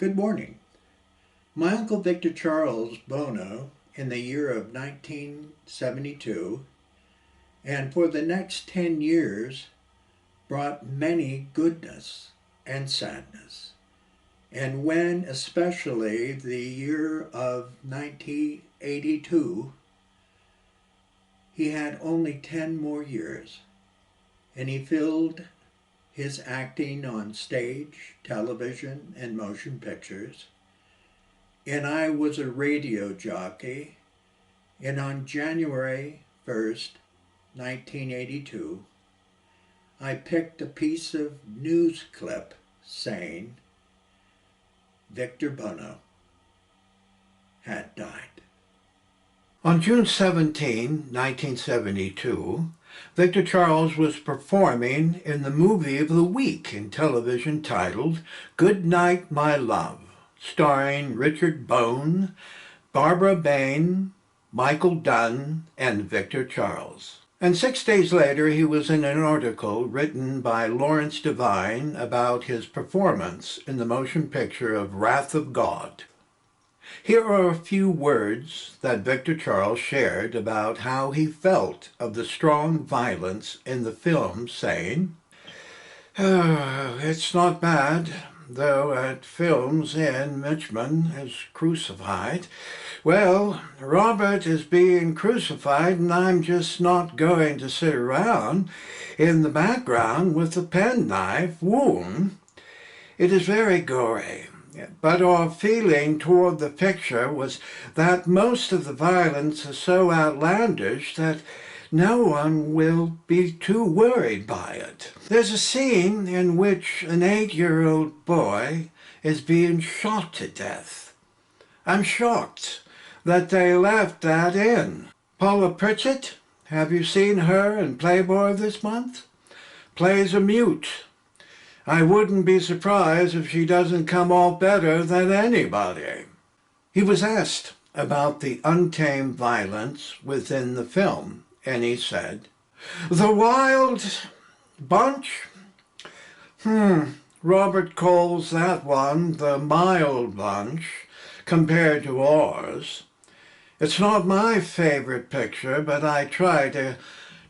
Good morning. My Uncle Victor Charles Buono, in the year of 1972, and for the next 10 years, brought many goodness and sadness. And when especially the year of 1982, he had only 10 more years, and he filled his acting on stage, television, and motion pictures. And I was a radio jockey, and on January 1st, 1982, I picked a piece of news clip saying Victor Buono had died. On June 17, 1972, Victor Charles was performing in the movie of the week in television titled Good Night, My Love, starring Richard Bone, Barbara Bain, Michael Dunn, and Victor Charles. And 6 days later, he was in an article written by Lawrence Devine about his performance in the motion picture of Wrath of God. Here are a few words that Victor Charles shared about how he felt of the strong violence in the film, saying, "It's not bad, though it films in Mitchman is crucified. Well, Robert is being crucified, and I'm just not going to sit around in the background with a penknife wound. It is very gory. But our feeling toward the picture was that most of the violence is so outlandish that no one will be too worried by it. There's a scene in which an 8-year-old boy is being shot to death. I'm shocked that they left that in. Paula Pritchett, have you seen her in Playboy this month? Plays a mute. I wouldn't be surprised if she doesn't come off better than anybody." He was asked about the untamed violence within the film, and he said, "The Wild Bunch? Robert calls that one the mild bunch compared to ours. It's not my favorite picture, but I try to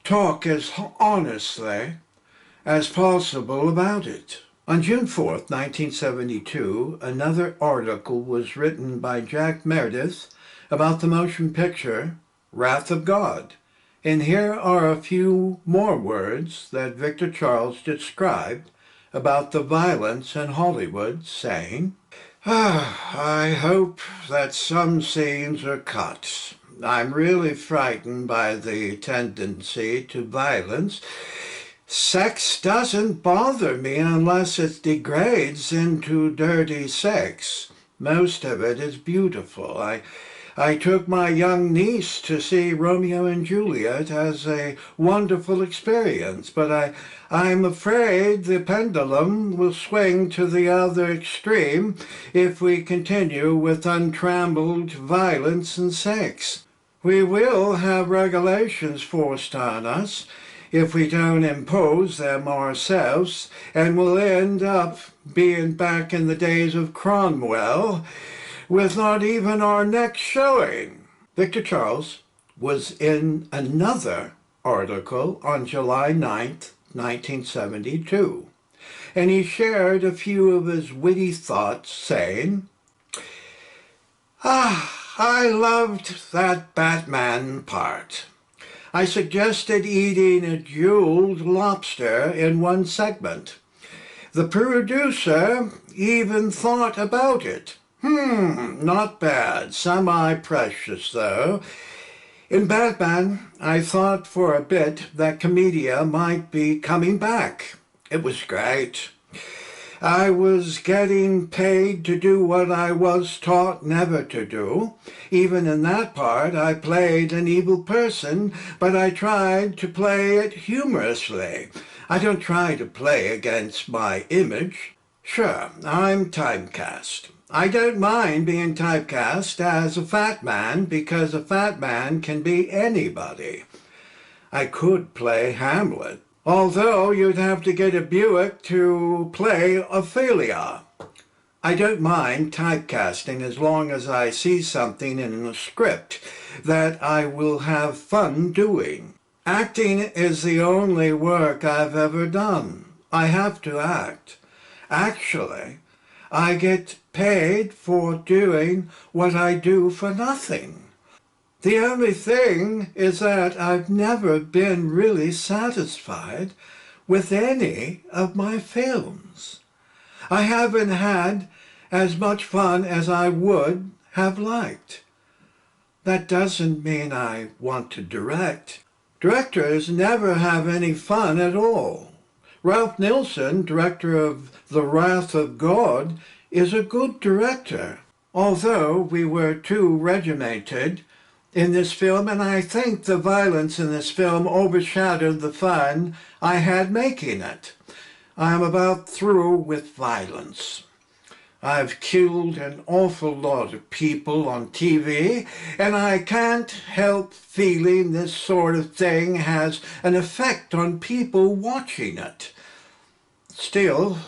talk as honestly as possible about it." On June 4th, 1972, another article was written by Jack Meredith about the motion picture Wrath of God. And here are a few more words that Victor Charles described about the violence in Hollywood, saying, "I hope that some scenes are cut. I'm really frightened by the tendency to violence. Sex doesn't bother me unless it degrades into dirty sex. Most of it is beautiful. I took my young niece to see Romeo and Juliet as a wonderful experience, but I'm afraid the pendulum will swing to the other extreme if we continue with untrammeled violence and sex. We will have regulations forced on us if we don't impose them ourselves, and we'll end up being back in the days of Cromwell with not even our necks showing." Victor Charles was in another article on July 9th, 1972, and he shared a few of his witty thoughts, saying, "I loved that Batman part. I suggested eating a jeweled lobster in one segment. The producer even thought about it. Not bad, semi-precious though. In Batman, I thought for a bit that Comedia might be coming back. It was great. I was getting paid to do what I was taught never to do. Even in that part, I played an evil person, but I tried to play it humorously. I don't try to play against my image. Sure, I'm typecast. I don't mind being typecast as a fat man because a fat man can be anybody. I could play Hamlet, although you'd have to get a Buick to play Ophelia. I don't mind typecasting as long as I see something in the script that I will have fun doing. Acting is the only work I've ever done. I have to act. Actually, I get paid for doing what I do for nothing. The only thing is that I've never been really satisfied with any of my films. I haven't had as much fun as I would have liked. That doesn't mean I want to direct. Directors never have any fun at all. Ralph Nilsson, director of The Wrath of God, is a good director, although we were too regimented in this film, and I think the violence in this film overshadowed the fun I had making it. I'm about through with violence. I've killed an awful lot of people on TV, and I can't help feeling this sort of thing has an effect on people watching it. Still,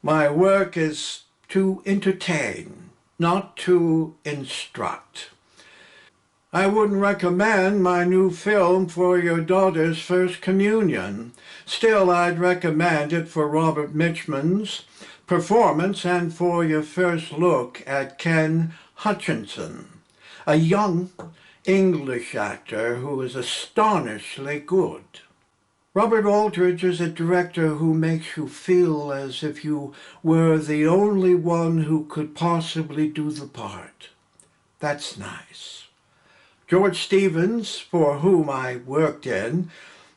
my work is to entertain, not to instruct. I wouldn't recommend my new film for your daughter's first communion. Still, I'd recommend it for Robert Mitchum's performance and for your first look at Ken Hutchinson, a young English actor who is astonishingly good. Robert Aldridge is a director who makes you feel as if you were the only one who could possibly do the part. That's nice. George Stevens, for whom I worked in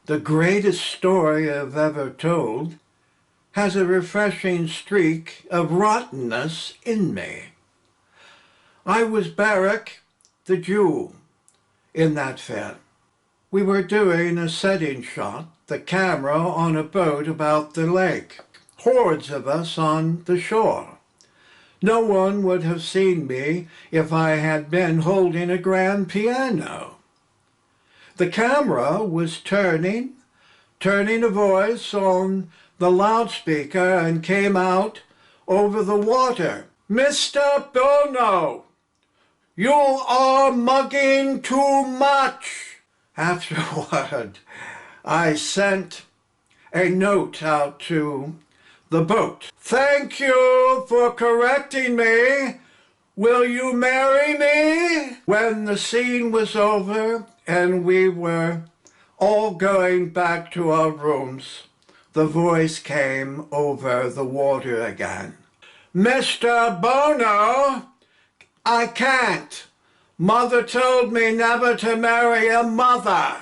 The Greatest Story I've Ever Told, has a refreshing streak of rottenness in me. I was Barak the Jew in that film. We were doing a setting shot, the camera on a boat about the lake, hordes of us on the shore. No one would have seen me if I had been holding a grand piano. The camera was turning a voice on the loudspeaker and came out over the water. "Mr. Buono, you are mugging too much." Afterward, I sent a note out to the boat. "Thank you for correcting me. Will you marry me?" When the scene was over and we were all going back to our rooms, the voice came over the water again. "Mr. Buono, I can't. Mother told me never to marry a mother."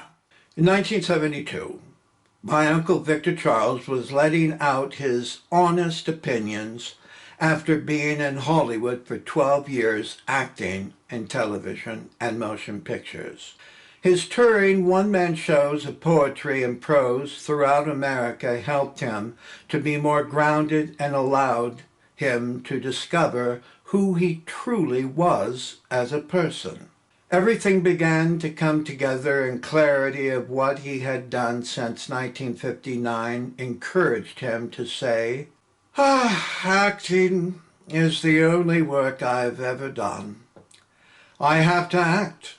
In 1972, my Uncle Victor Charles was letting out his honest opinions after being in Hollywood for 12 years acting in television and motion pictures. His touring one-man shows of poetry and prose throughout America helped him to be more grounded and allowed him to discover who he truly was as a person. Everything began to come together, and clarity of what he had done since 1959 encouraged him to say, "Acting is the only work I've ever done. I have to act.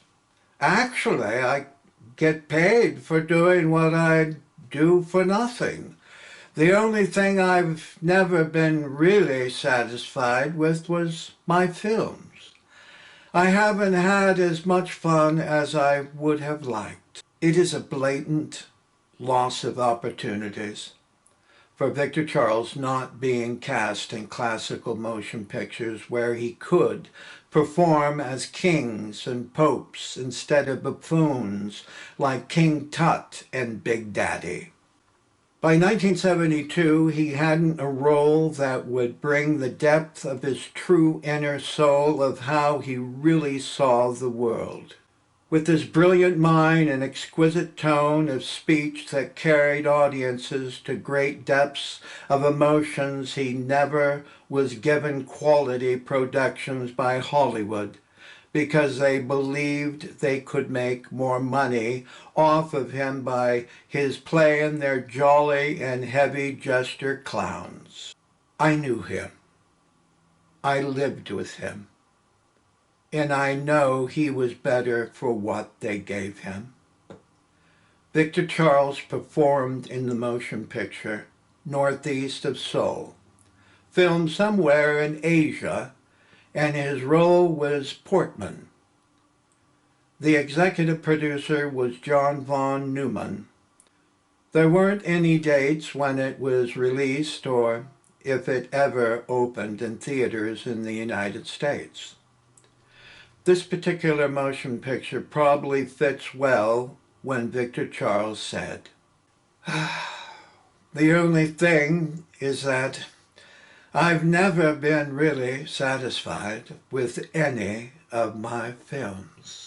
Actually, I get paid for doing what I do for nothing. The only thing I've never been really satisfied with was my films. I haven't had as much fun as I would have liked." It is a blatant loss of opportunities for Victor Charles not being cast in classical motion pictures where he could perform as kings and popes instead of buffoons like King Tut and Big Daddy. By 1972, he hadn't a role that would bring the depth of his true inner soul of how he really saw the world. With his brilliant mind and exquisite tone of speech that carried audiences to great depths of emotions, he never was given quality productions by Hollywood because they believed they could make more money off of him by his playing their jolly and heavy gesture clowns. I knew him. I lived with him, and I know he was better for what they gave him. Victor Charles performed in the motion picture Northeast of Seoul, filmed somewhere in Asia, and his role was Portman. The executive producer was John von Neumann. There weren't any dates when it was released or if it ever opened in theaters in the United States. This particular motion picture probably fits well when Victor Charles said, "The only thing is that I've never been really satisfied with any of my films."